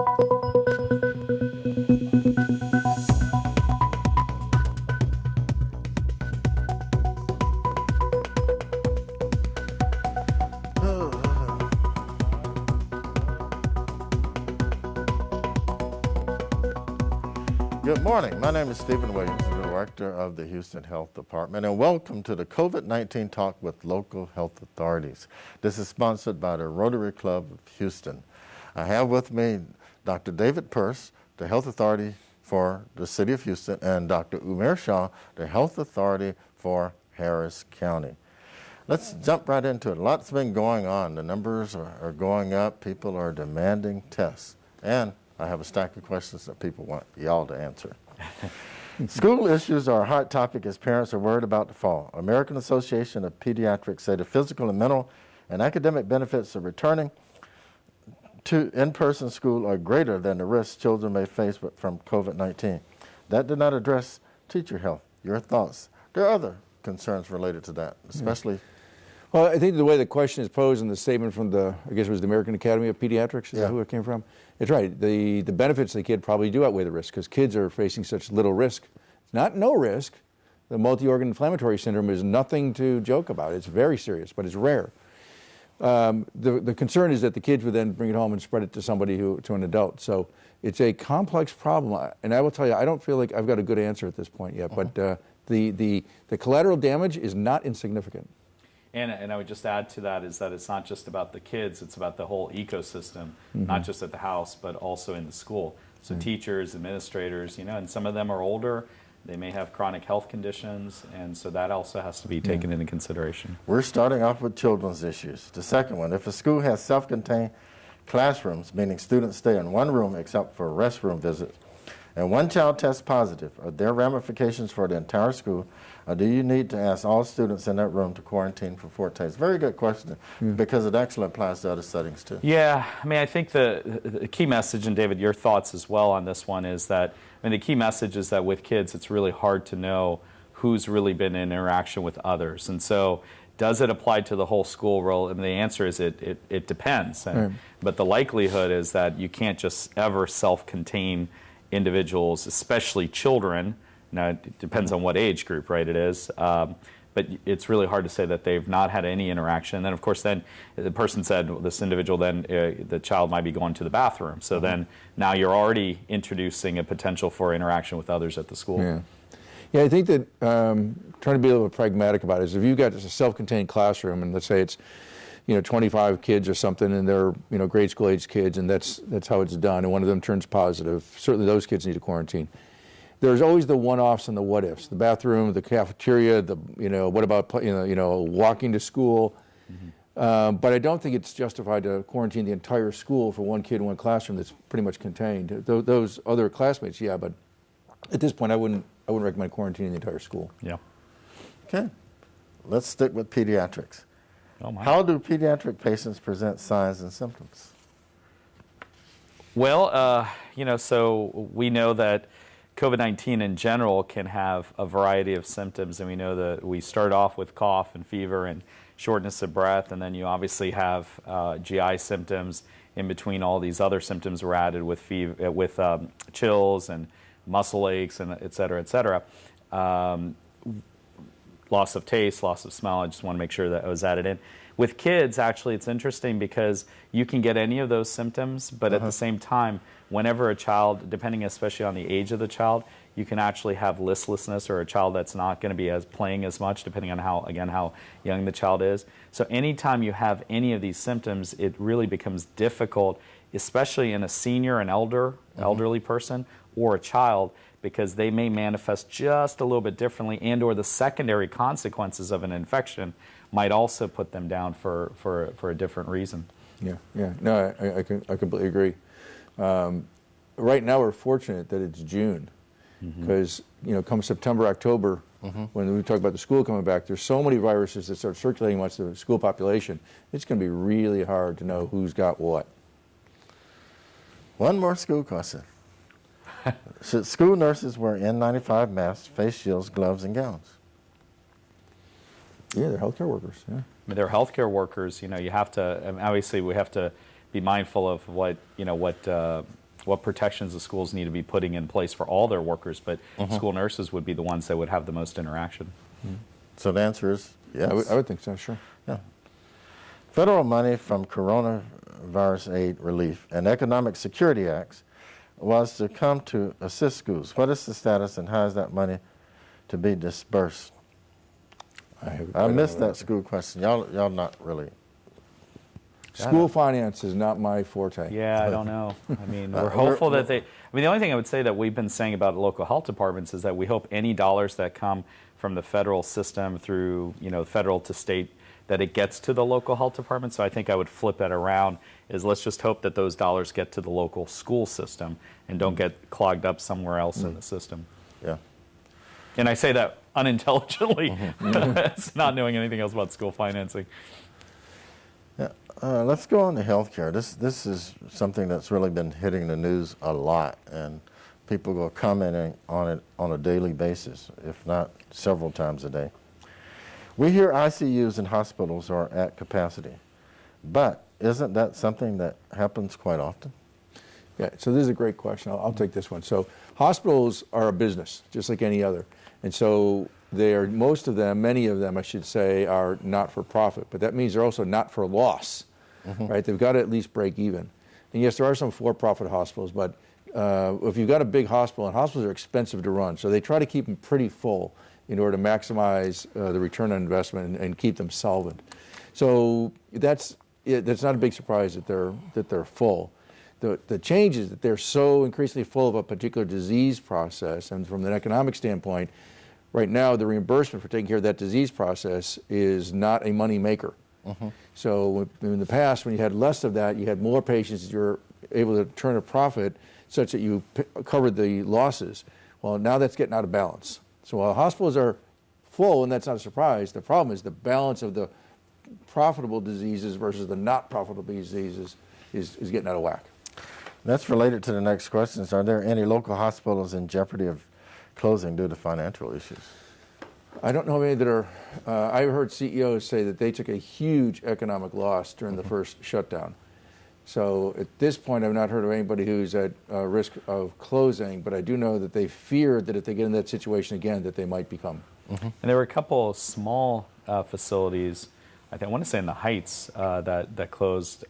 Good morning. My name is Stephen Williams, the Director of the Houston Health Department, and welcome to the COVID-19 Talk with Local Health Authorities. This is sponsored by the Rotary Club of Houston. I have with me Dr. David Persse, the Health Authority for the City of Houston, and Dr. Umair Shah, the Health Authority for Harris County. Let's jump right into it. Lots been going on. The numbers are going up. People are demanding tests. And I have a stack of questions that people want y'all to answer. School issues are a hot topic as parents are worried about the fall. American Association of Pediatrics say the physical and mental and academic benefits of returning to in-person school are greater than the risks children may face from COVID-19. That did not address teacher health. Your thoughts? There are other concerns related to that, especially... Well, I think the way the question is posed in the statement from the, I guess it was the American Academy of Pediatrics, is that who it came from? It's right. The benefits of the kid probably do outweigh the risk because kids are facing such little risk. It's not no risk. The multi-organ inflammatory syndrome is nothing to joke about. It's very serious, but it's rare. The concern is that the kids would then bring it home and spread it to somebody, to an adult. So it's a complex problem. And I will tell you, I don't feel like I've got a good answer at this point yet, but the collateral damage is not insignificant. And I would just add to that is that it's not just about the kids, it's about the whole ecosystem, not just at the house, but also in the school. So teachers, administrators, and some of them are older, they may have chronic health conditions, and so that also has to be taken into consideration. We're starting off with children's issues. The second one, if a school has self-contained classrooms, meaning students stay in one room except for restroom visits, and one child tests positive, are there ramifications for the entire school, or do you need to ask all students in that room to quarantine for 14 days? Very good question, because it actually applies to other settings too. Yeah, I mean, I think the key message, and David, your thoughts as well on this one, is that, the key message is that with kids, it's really hard to know who's really been in interaction with others. And so, does it apply to the whole school role? And the answer is it depends. But the likelihood is that you can't just ever self-contain individuals, especially children. Now, it depends on what age group, right, it is. But it's really hard to say that they've not had any interaction. And then, of course, then the person said, this individual, then the child might be going to the bathroom. So then now you're already introducing a potential for interaction with others at the school. Yeah, I think that trying to be a little pragmatic about it is if you've got just a self-contained classroom, and let's say it's 25 kids or something, and they're grade school age kids, and that's how it's done, and one of them turns positive, certainly those kids need to quarantine. There's always the one-offs and the what-ifs. The bathroom, the cafeteria, what about walking to school? But I don't think it's justified to quarantine the entire school for one kid in one classroom that's pretty much contained. Those other classmates, yeah, but at this point, I wouldn't recommend quarantining the entire school. Yeah. Okay, let's stick with pediatrics. Oh my. How do pediatric patients present signs and symptoms? Well, so we know that COVID-19 in general can have a variety of symptoms, and we know that we start off with cough and fever and shortness of breath, and then you obviously have GI symptoms in between. All these other symptoms were added with fever, with chills and muscle aches, and et cetera, et cetera. Loss of taste, loss of smell. I just want to make sure that it was added in. With kids, actually, it's interesting because you can get any of those symptoms, but at the same time, whenever a child, depending especially on the age of the child, you can actually have listlessness, or a child that's not going to be playing as much, depending on how young the child is. So anytime you have any of these symptoms, it really becomes difficult, especially in a senior, an elderly person, or a child, because they may manifest just a little bit differently, and or the secondary consequences of an infection might also put them down for a different reason. Yeah. No, I completely agree. Right now we're fortunate that it's June, because come September, October, when we talk about the school coming back, there's so many viruses that start circulating amongst the school population. It's going to be really hard to know who's got what. One more school question. Should school nurses wear N95 masks, face shields, gloves, and gowns? Yeah, they're healthcare workers. Yeah, they're healthcare workers. You have to obviously we have to be mindful of what what protections the schools need to be putting in place for all their workers, but school nurses would be the ones that would have the most interaction. So the answer is yes. I would think so, sure. Yeah. Federal money from coronavirus aid relief and economic security acts was to come to assist schools. What is the status and how is that money to be dispersed? I missed that school question. Y'all not really. School finance is not my forte. Yeah, I don't know. I mean, we're hopeful that they. I mean, the only thing I would say that we've been saying about local health departments is that we hope any dollars that come from the federal system through, federal to state, that it gets to the local health department. So I think I would flip that around, is let's just hope that those dollars get to the local school system and don't get clogged up somewhere else in the system. Yeah. And I say that unintelligently. It's not knowing anything else about school financing. Yeah. Let's go on to healthcare. This is something that's really been hitting the news a lot, and people are commenting on it on a daily basis, if not several times a day. We hear ICUs in hospitals are at capacity, but isn't that something that happens quite often? Yeah, so this is a great question. I'll take this one. So hospitals are a business, just like any other. And so they are, most of them, many of them, I should say, are not for profit, but that means they're also not for loss, right? They've got to at least break even. And yes, there are some for-profit hospitals, but if you've got a big hospital, and hospitals are expensive to run, so they try to keep them pretty full in order to maximize the return on investment and keep them solvent. So that's not a big surprise that they're full. The change is that they're so increasingly full of a particular disease process, and from an economic standpoint, right now the reimbursement for taking care of that disease process is not a money maker. So in the past, when you had less of that, you had more patients, you're able to turn a profit such that you covered the losses. Well, now that's getting out of balance. So while hospitals are full, and that's not a surprise, the problem is the balance of the profitable diseases versus the not profitable diseases is getting out of whack. That's related to the next questions. Are there any local hospitals in jeopardy of closing due to financial issues? I don't know how many that are. I've heard CEOs say that they took a huge economic loss during the first shutdown. So at this point, I've not heard of anybody who's at risk of closing, but I do know that they fear that if they get in that situation again, that they might become. And there were a couple of small facilities, I want to say in the Heights, that closed,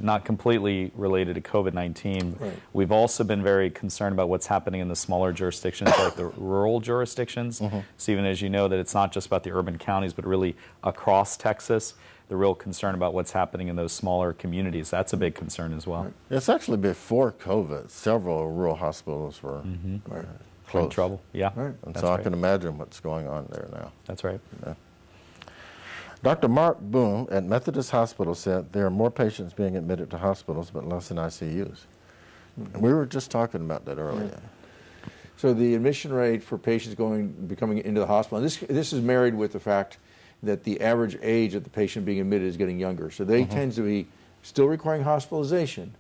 not completely related to COVID-19. Right. We've also been very concerned about what's happening in the smaller jurisdictions, like the rural jurisdictions. Stephen, as you know, that it's not just about the urban counties, but really across Texas. The real concern about what's happening in those smaller communities. That's a big concern as well. It's actually before COVID, several rural hospitals were closed. In trouble, yeah. And so I can imagine what's going on there now. That's right. Yeah. Dr. Mark Boone at Methodist Hospital said there are more patients being admitted to hospitals but less in ICUs. And we were just talking about that earlier. So the admission rate for patients becoming into the hospital, and this is married with the fact that the average age of the patient being admitted is getting younger. So they tend to be still requiring hospitalization,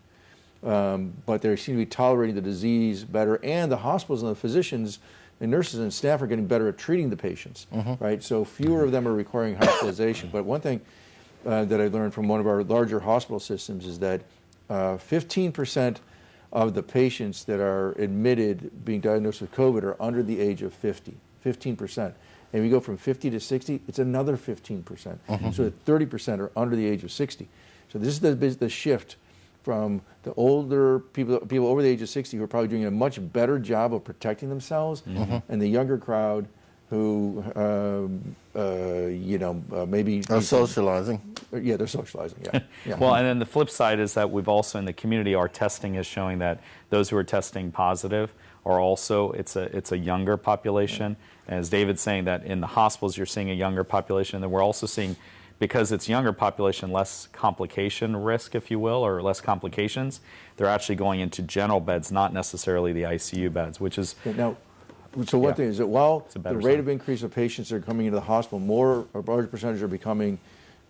but they seem to be tolerating the disease better, and the hospitals and the physicians and nurses and staff are getting better at treating the patients, right? So fewer of them are requiring hospitalization. But one thing that I learned from one of our larger hospital systems is that 15% of the patients that are admitted being diagnosed with COVID are under the age of 50, 15%. And we go from 50 to 60, it's another 15%. So 30% are under the age of 60. So this is the shift from the older people over the age of 60 who are probably doing a much better job of protecting themselves, and the younger crowd who, maybe are socializing. Yeah, they're socializing. Yeah. Well, and then the flip side is that we've also in the community, our testing is showing that those who are testing positive are also it's a younger population. As David's saying that in the hospitals you're seeing a younger population, and then we're also seeing, because it's younger population, less complication risk, if you will, or less complications. They're actually going into general beds, not necessarily the ICU beds, which is... Now, so one thing is that while the rate of increase of patients that are coming into the hospital, a larger percentage are becoming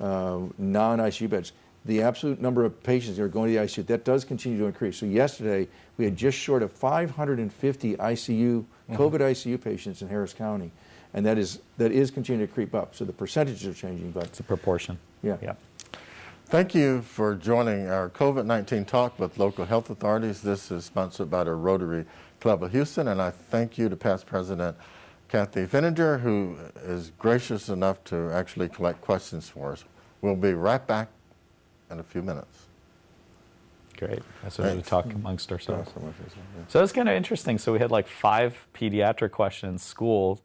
non-ICU beds, the absolute number of patients that are going to the ICU, that does continue to increase. So yesterday, we had just short of 550 ICU, COVID ICU patients in Harris County. And that is continuing to creep up. So the percentages are changing, but it's a proportion. Yeah. Thank you for joining our COVID-19 talk with local health authorities. This is sponsored by the Rotary Club of Houston, and I thank you to past President Kathy Finninger, who is gracious enough to actually collect questions for us. We'll be right back in a few minutes. Great. That's what we talk amongst ourselves. So it's kind of interesting. So we had like 5 pediatric questions, school.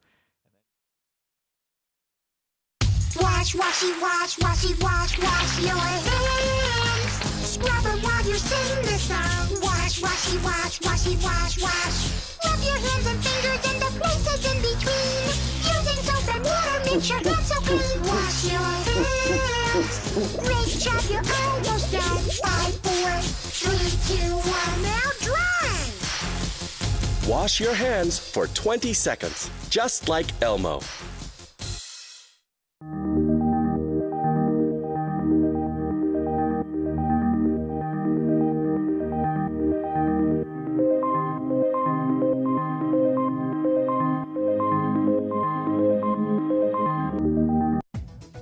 Wash, washy, wash, washy, wash, wash your hands. Scrub them while you sing the song. Wash, washy, wash, washy, wash, wash. Rub your hands and fingers and the places in between. Using soap and water makes your hands so clean. Wash your hands. Great job, you're almost done. 5, 4, 3, 2, 1, now dry. Wash your hands for 20 seconds, just like Elmo.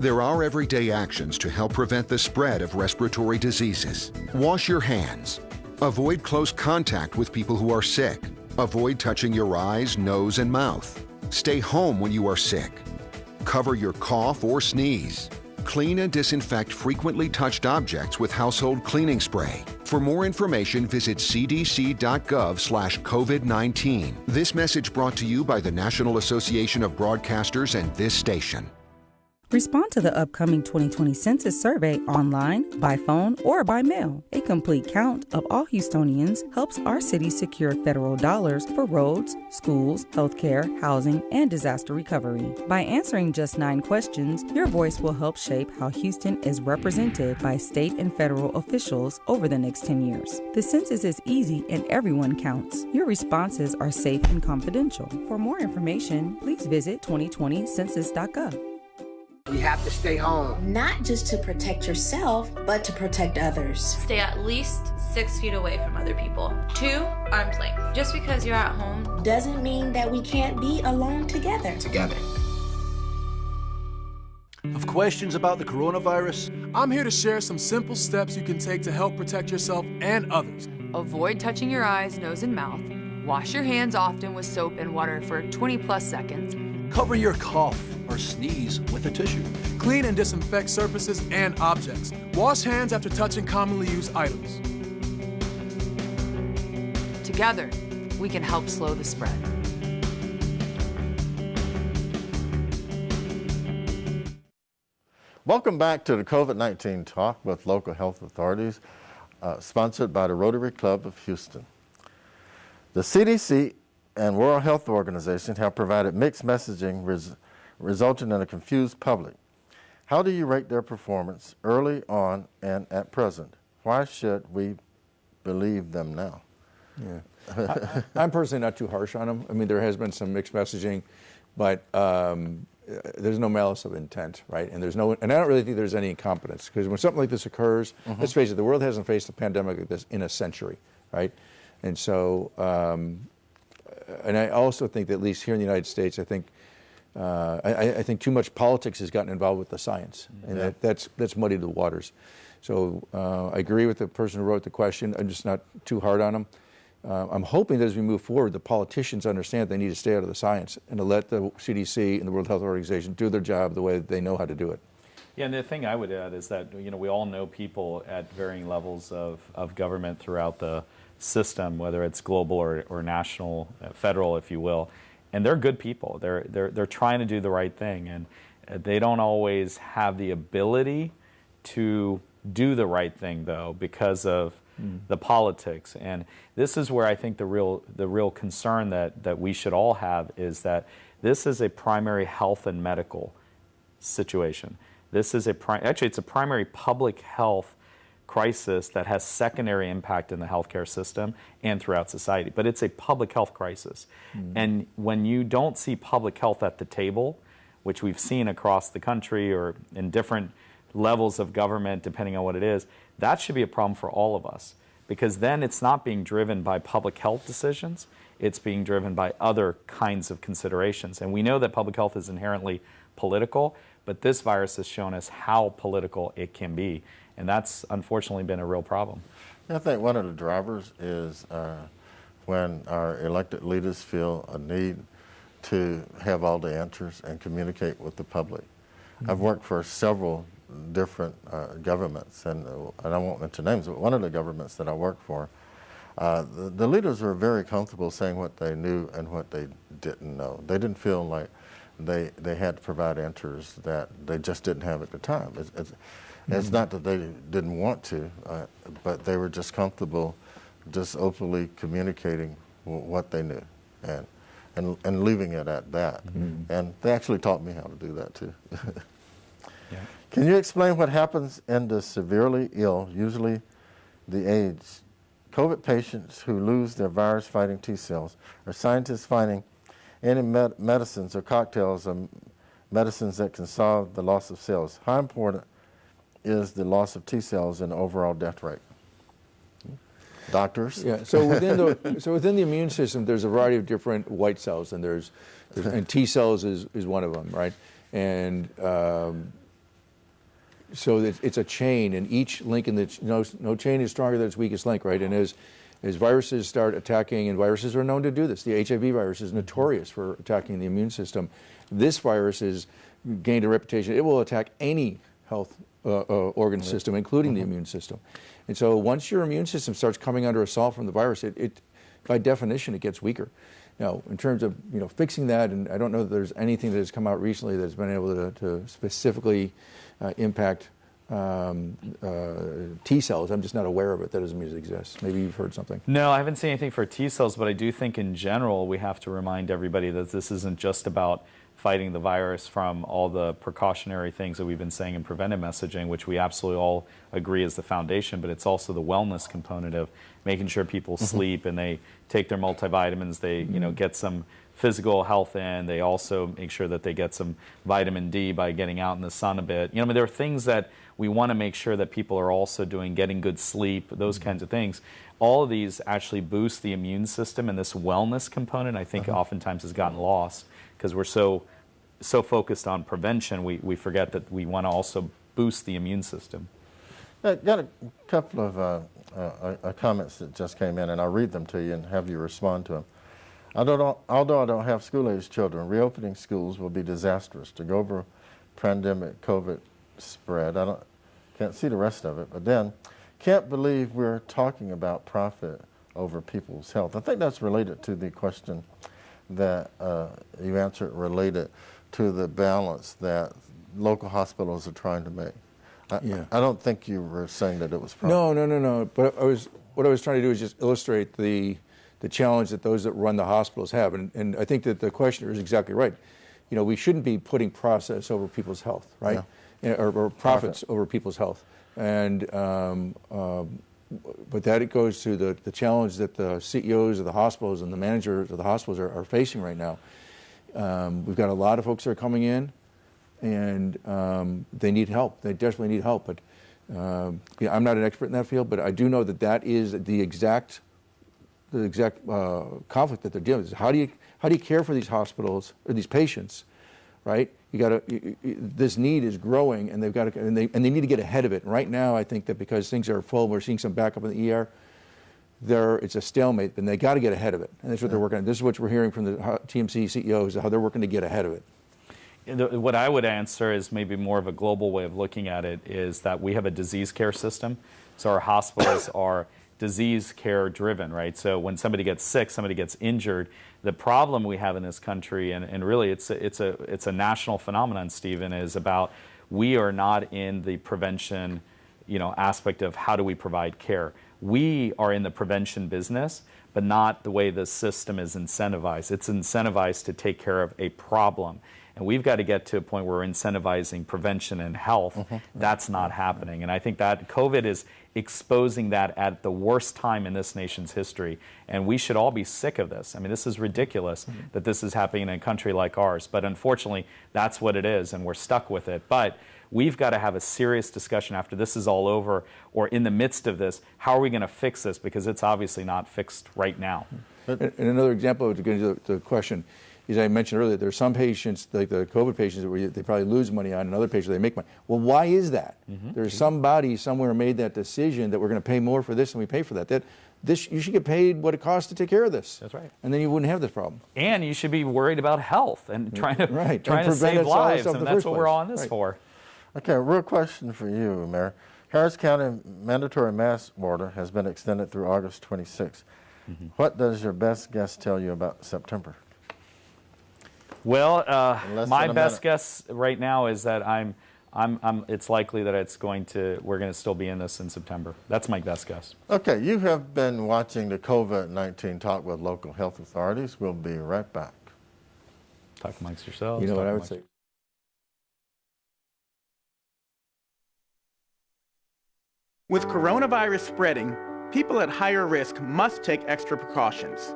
There are everyday actions to help prevent the spread of respiratory diseases. Wash your hands. Avoid close contact with people who are sick. Avoid touching your eyes, nose, and mouth. Stay home when you are sick. Cover your cough or sneeze. Clean and disinfect frequently touched objects with household cleaning spray. For more information, visit cdc.gov/COVID-19. This message brought to you by the National Association of Broadcasters and this station. Respond to the upcoming 2020 Census survey online, by phone, or by mail. A complete count of all Houstonians helps our city secure federal dollars for roads, schools, healthcare, housing, and disaster recovery. By answering just 9 questions, your voice will help shape how Houston is represented by state and federal officials over the next 10 years. The census is easy and everyone counts. Your responses are safe and confidential. For more information, please visit 2020census.gov. We have to stay home. Not just to protect yourself, but to protect others. Stay at least 6 feet away from other people. 2, arm's length. Just because you're at home doesn't mean that we can't be alone together. Have questions about the coronavirus? I'm here to share some simple steps you can take to help protect yourself and others. Avoid touching your eyes, nose, and mouth. Wash your hands often with soap and water for 20+ seconds. Cover your cough or sneeze with a tissue. Clean and disinfect surfaces and objects. Wash hands after touching commonly used items. Together, we can help slow the spread. Welcome back to the COVID-19 talk with local health authorities, sponsored by the Rotary Club of Houston. The CDC and World Health Organization have provided mixed messaging resulting in a confused public. How do you rate their performance early on and at present? Why should we believe them now? Yeah. I'm personally not too harsh on them. I mean, there has been some mixed messaging, but there's no malice of intent, right? And I don't really think there's any incompetence, because when something like this occurs, let's face it, the world hasn't faced a pandemic like this in a century, right? And so, and I also think that at least here in the United States, I think too much politics has gotten involved with the science, and that's muddied the waters. So I agree with the person who wrote the question. I'm just not too hard on them. I'm hoping that as we move forward, the politicians understand they need to stay out of the science and to let the CDC and the World Health Organization do their job the way that they know how to do it. Yeah, and the thing I would add is that, you know, we all know people at varying levels of government throughout the system, whether it's global or national, federal, if you will, and they're good people. They're trying to do the right thing, and they don't always have the ability to do the right thing, though, because of the politics. And this is where I think the real concern that we should all have is that this is a primary health and medical situation. This is actually it's a primary public health crisis that has secondary impact in the healthcare system and throughout society. But it's a public health crisis. And when you don't see public health at the table, which we've seen across the country or in different levels of government, depending on what it is, that should be a problem for all of us. Because then it's not being driven by public health decisions, it's being driven by other kinds of considerations. And we know that public health is inherently political, but this virus has shown us how political it can be. And that's unfortunately been a real problem. I think one of the drivers is when our elected leaders feel a need to have all the answers and communicate with the public. I've worked for several different governments, and I won't mention names, but one of the governments that I worked for, the leaders were very comfortable saying what they knew and what they didn't know. They didn't feel like they had to provide answers that they just didn't have at the time. It's not that they didn't want to, but they were just comfortable just openly communicating what they knew and leaving it at that. And they actually taught me how to do that too. Yeah. Can you explain what happens in the severely ill, usually the AIDS, COVID patients who lose their virus-fighting T cells? Are scientists finding any medicines or cocktails or medicines that can solve the loss of cells? How important is the loss of T cells in the overall death rate? Doctors? Yeah. So within the immune system, there's a variety of different white cells, and and T cells is one of them, right? And so it's a chain, and each link in the no chain is stronger than its weakest link, right? And as viruses start attacking, and viruses are known to do this, the HIV virus is notorious for attacking the immune system. This virus has gained a reputation. It will attack any health organ system, including the immune system. And so once your immune system starts coming under assault from the virus, it by definition, it gets weaker. Now, in terms of fixing that, and I don't know that there's anything that has come out recently that's been able to specifically impact T cells. I'm just not aware of it. That doesn't mean it exists. Maybe you've heard something. No, I haven't seen anything for T cells, but I do think in general we have to remind everybody that this isn't just about fighting the virus from all the precautionary things that we've been saying in preventive messaging, which we absolutely all agree is the foundation, but it's also the wellness component of making sure people sleep and they take their multivitamins, they get some physical health in, they also make sure that they get some vitamin D by getting out in the sun a bit. There are things that we want to make sure that people are also doing, getting good sleep, those kinds of things. All of these actually boost the immune system, and this wellness component I think oftentimes has gotten lost because we're so focused on prevention, we forget that we want to also boost the immune system. I got a couple of comments that just came in, and I'll read them to you and have you respond to them. Although I don't have school-aged children, reopening schools will be disastrous to go over pandemic COVID spread. Can't see the rest of it, but then can't believe we're talking about profit over people's health. I think that's related to the question that you answered, related to the balance that local hospitals are trying to make. I don't think you were saying that it was profit. No. But what I was trying to do is just illustrate the challenge that those that run the hospitals have, and I think that the questioner is exactly right. We shouldn't be putting process over people's health, right? Yeah. Or profits over people's health, and but that it goes to the challenge that the CEOs of the hospitals and the managers of the hospitals are facing right now. We've got a lot of folks that are coming in, and they need help. They desperately need help. But I'm not an expert in that field, but I do know that is the exact conflict that they're dealing with. How do you care for these hospitals or these patients, right? This need is growing, and they need to get ahead of it. And right now, I think that because things are full, we're seeing some backup in the ER. It's a stalemate, and they got to get ahead of it, and that's what they're working on. This is what we're hearing from the TMC CEOs, how they're working to get ahead of it. What I would answer is maybe more of a global way of looking at it is that we have a disease care system, so our hospitals are disease care driven, right? So when somebody gets sick, somebody gets injured, the problem we have in this country, and really it's a national phenomenon, Stephen, is about we are not in the prevention, aspect of how do we provide care. We are in the prevention business, but not the way the system is incentivized. It's incentivized to take care of a problem. And we've got to get to a point where we're incentivizing prevention and health. That's not happening. And I think that COVID is exposing that at the worst time in this nation's history. And we should all be sick of this. I mean, this is ridiculous that this is happening in a country like ours. But unfortunately, that's what it is, and we're stuck with it. But we've got to have a serious discussion after this is all over, or in the midst of this. How are we going to fix this? Because it's obviously not fixed right now. And another example to get into the question as I mentioned earlier, there are some patients, like the COVID patients, where they probably lose money on, and other patients they make money. Well, why is that? There's somebody somewhere made that decision that we're going to pay more for this than we pay for that. You should get paid what it costs to take care of this. That's right. And then you wouldn't have this problem. And you should be worried about health and trying to save lives, and that's what we're all in this for. Okay, a real question for you, Umair. Harris County mandatory mask order has been extended through August 26th. What does your best guess tell you about September? Well, my best guess right now is that it's likely that we're going to still be in this in September. That's my best guess. Okay, you have been watching the COVID-19 talk with local health authorities. We'll be right back. Talk amongst yourselves. You know what I would say? With coronavirus spreading, people at higher risk must take extra precautions.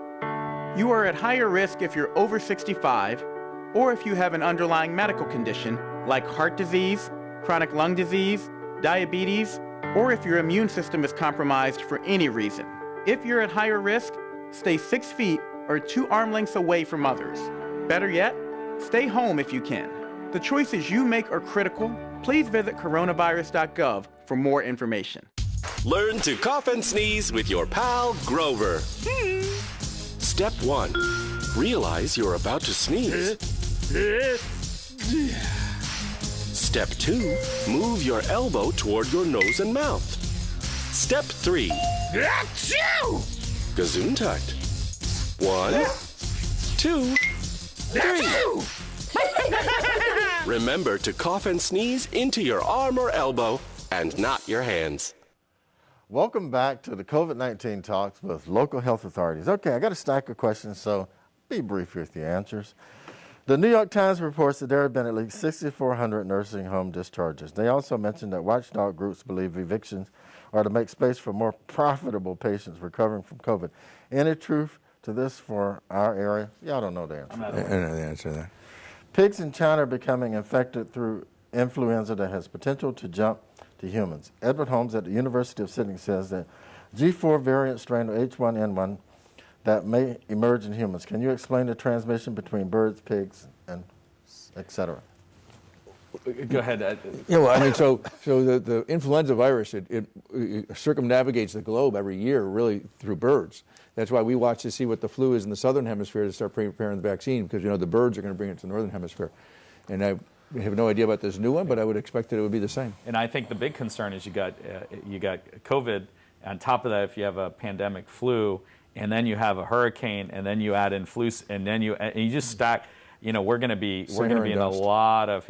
You are at higher risk if you're over 65, or if you have an underlying medical condition like heart disease, chronic lung disease, diabetes, or if your immune system is compromised for any reason. If you're at higher risk, stay 6 feet or 2 arm lengths away from others. Better yet, stay home if you can. The choices you make are critical. Please visit coronavirus.gov for more information. Learn to cough and sneeze with your pal Grover. Step 1. Realize you're about to sneeze. Step 2. Move your elbow toward your nose and mouth. Step 3. Gesundheit. 1, 2, 3. Remember to cough and sneeze into your arm or elbow and not your hands. Welcome back to the COVID-19 talks with local health authorities. Okay, I got a stack of questions, so be brief with your answers. The New York Times reports that there have been at least 6,400 nursing home discharges. They also mentioned that watchdog groups believe evictions are to make space for more profitable patients recovering from COVID. Any truth to this for our area? Yeah, I don't know the answer. I don't know the answer to that. Pigs in China are becoming infected through influenza that has potential to jump to humans. Edward Holmes at the University of Sydney says that G4 variant strain of H1N1 that may emerge in humans. Can you explain the transmission between birds, pigs, and et cetera? Go ahead. Yeah, well, I mean, so the influenza virus, it circumnavigates the globe every year, really, through birds. That's why we watch to see what the flu is in the southern hemisphere to start preparing the vaccine, because, the birds are going to bring it to the northern hemisphere. And I have no idea about this new one, but I would expect that it would be the same. And I think the big concern is you got COVID. On top of that, if you have a pandemic flu, and then you have a hurricane, and then you add in flu, and then you just stack. We're going to be in a lot of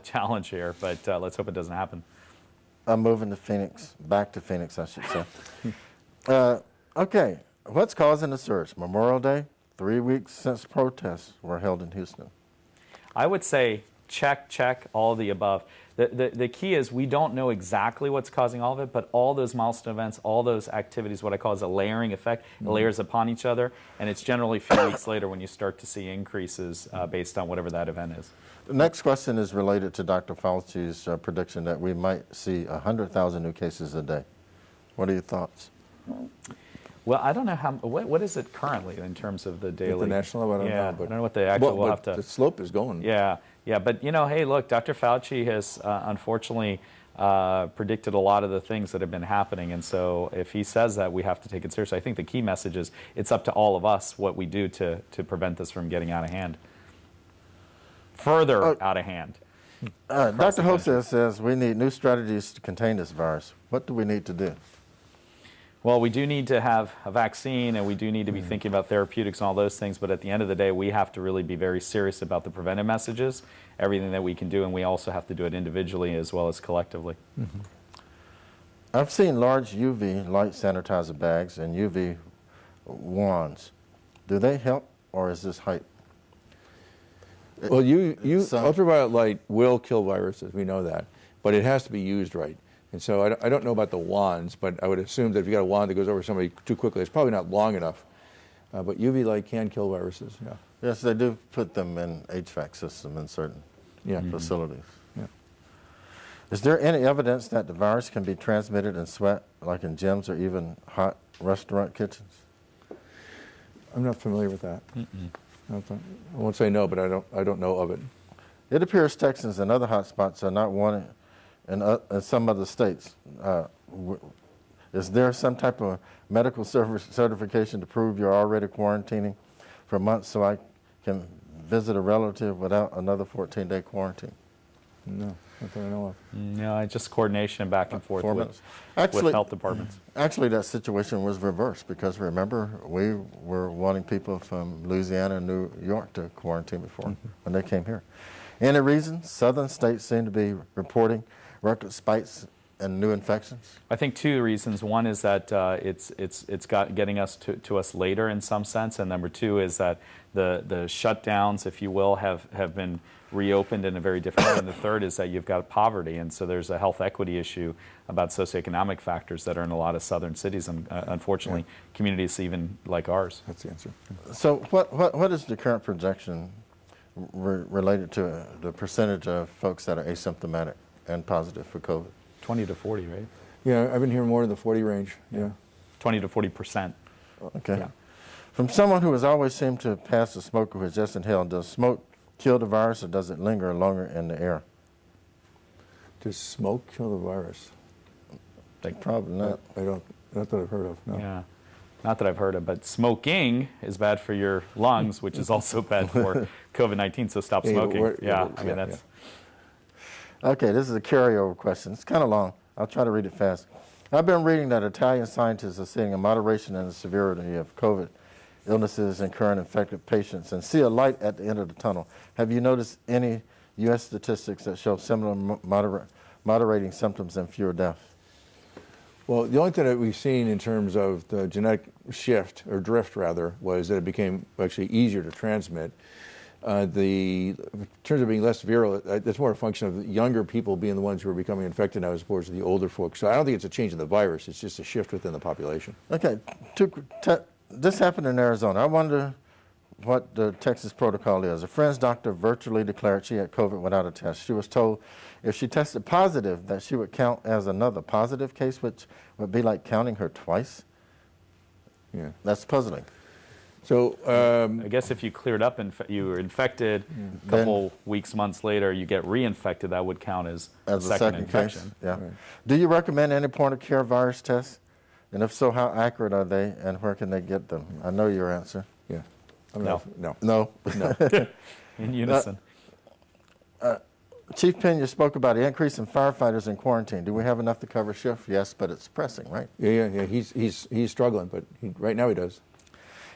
challenge here. But let's hope it doesn't happen. I'm moving to Phoenix, back to Phoenix, I should say. Okay, what's causing the surge? Memorial Day, 3 weeks since protests were held in Houston. I would say check, all of the above. The key is we don't know exactly what's causing all of it, but all those milestone events, all those activities, what I call is a layering effect, it layers upon each other, and it's generally a few weeks later when you start to see increases based on whatever that event is. The next question is related to Dr. Fauci's prediction that we might see 100,000 new cases a day. What are your thoughts? Well, I don't know what is it currently in terms of the daily? At the national level, I don't know. But I don't know what the actual, we'll have to. The slope is going. Yeah, but hey, look, Dr. Fauci has unfortunately predicted a lot of the things that have been happening, and so if he says that, we have to take it seriously. I think the key message is it's up to all of us what we do to prevent this from getting out of hand. Further out of hand. Dr. Hosea says we need new strategies to contain this virus. What do we need to do? Well, we do need to have a vaccine, and we do need to be thinking about therapeutics and all those things, but at the end of the day, we have to really be very serious about the preventive messages, everything that we can do, and we also have to do it individually as well as collectively. I've seen large UV light sanitizer bags and UV wands. Do they help, or is this hype? Well, ultraviolet light will kill viruses, we know that, but it has to be used right. And so I don't know about the wands, but I would assume that if you got a wand that goes over somebody too quickly, it's probably not long enough. But UV light can kill viruses, yeah. Yes, they do put them in HVAC system in certain facilities. Yeah. Is there any evidence that the virus can be transmitted in sweat, like in gyms or even hot restaurant kitchens? I'm not familiar with that. I won't say no, but I don't know of it. It appears Texans and other hotspots are not wanted in some other states. Is there some type of medical certification to prove you're already quarantining for months so I can visit a relative without another 14-day quarantine? No, not that I know of. No, just coordination back and forth with health departments. Actually, that situation was reversed because remember, we were wanting people from Louisiana and New York to quarantine before when they came here. Any reason southern states seem to be reporting record spikes and new infections? I think two reasons. One is that it's getting us to us later in some sense, and number two is that the shutdowns, if you will, have been reopened in a very different way. And the third is that you've got poverty, and so there's a health equity issue about socioeconomic factors that are in a lot of southern cities, and unfortunately, communities even like ours. That's the answer. So what is the current projection related to the percentage of folks that are asymptomatic and positive for COVID? 20 to 40, right? Yeah, I've been hearing more in the 40 range. Yeah, 20 to 40%. Okay. Yeah. From someone who has always seemed to pass the smoker who is just inhaled, does smoke kill the virus or does it linger longer in the air? Does smoke kill the virus? Probably not. Not that I've heard of. No. Yeah, not that I've heard of, but smoking is bad for your lungs, which is also bad for COVID-19. So stop smoking. That's. Okay, this is a carryover question. It's kind of long. I'll try to read it fast. I've been reading that Italian scientists are seeing a moderation in the severity of COVID illnesses in current infected patients and see a light at the end of the tunnel. Have you noticed any U.S. statistics that show similar moderating symptoms and fewer deaths? Well, the only thing that we've seen in terms of the genetic shift, or drift rather, was that it became actually easier to transmit. In terms of being less viral, that's more a function of younger people being the ones who are becoming infected now as opposed to the older folks. So I don't think it's a change in the virus, it's just a shift within the population. Okay, this happened in Arizona. I wonder what the Texas protocol is. A friend's doctor virtually declared she had COVID without a test. She was told if she tested positive that she would count as another positive case, which would be like counting her twice. Yeah, that's puzzling. So I guess if you cleared up and you were infected, a couple weeks, months later, you get reinfected, that would count as a second infection. Case. Yeah. Right. Do you recommend any point-of-care virus tests? And if so, how accurate are they, and where can they get them? I know your answer. Yeah. No. No. In unison. Chief Pena spoke about the increase in firefighters in quarantine. Do we have enough to cover shift? Yes, but it's pressing, right? Yeah. He's struggling, but right now he does.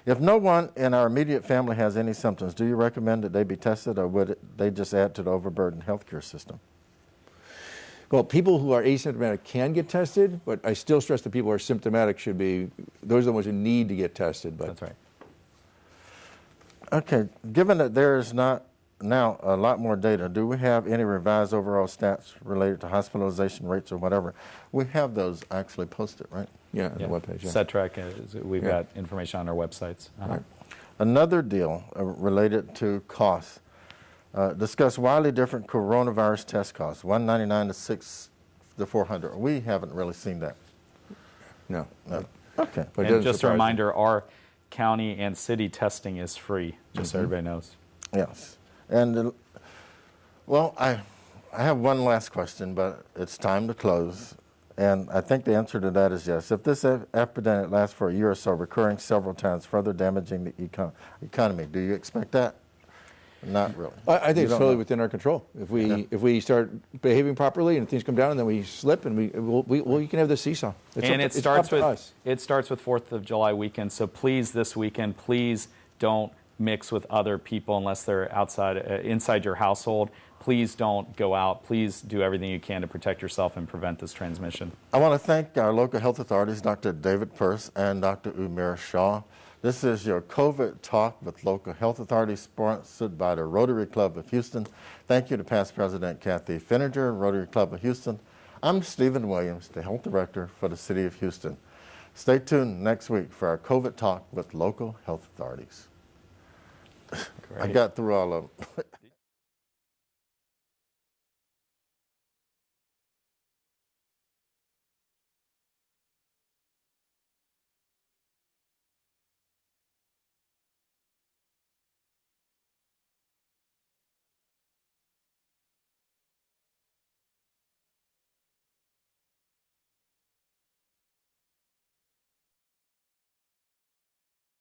If no one in our immediate family has any symptoms, do you recommend that they be tested, or would they just add to the overburdened healthcare system? Well, people who are asymptomatic can get tested, but I still stress that people who are symptomatic those are the ones who need to get tested. But that's right. Okay, given that there is not now a lot more data, do we have any revised overall stats related to hospitalization rates or whatever? We have those actually posted, right? Yeah, on the webpage. Yeah. SETRAC, we've got information on our websites. Right. Another deal related to costs. Discuss wildly different coronavirus test costs, $199 to $400. We haven't really seen that. No. Okay. But and just a reminder, our county and city testing is free, just so everybody knows. Yes. And, well, I have one last question, but it's time to close. And I think the answer to that is yes. If this epidemic lasts for a year or so, recurring several times, further damaging the economy, do you expect that? Not really. I think it's totally within our control. If we start behaving properly and things come down and then we slip and we can have the seesaw. It starts with 4th of July weekend. So please, this weekend, please don't mix with other people unless they're inside your household. Please don't go out. Please do everything you can to protect yourself and prevent this transmission. I want to thank our local health authorities, Dr. David Persse and Dr. Umair Shah. This is your COVID Talk with Local Health Authorities, sponsored by the Rotary Club of Houston. Thank you to past President Kathy Finninger, Rotary Club of Houston. I'm Stephen Williams, the Health Director for the City of Houston. Stay tuned next week for our COVID Talk with Local Health Authorities. I got through all of them.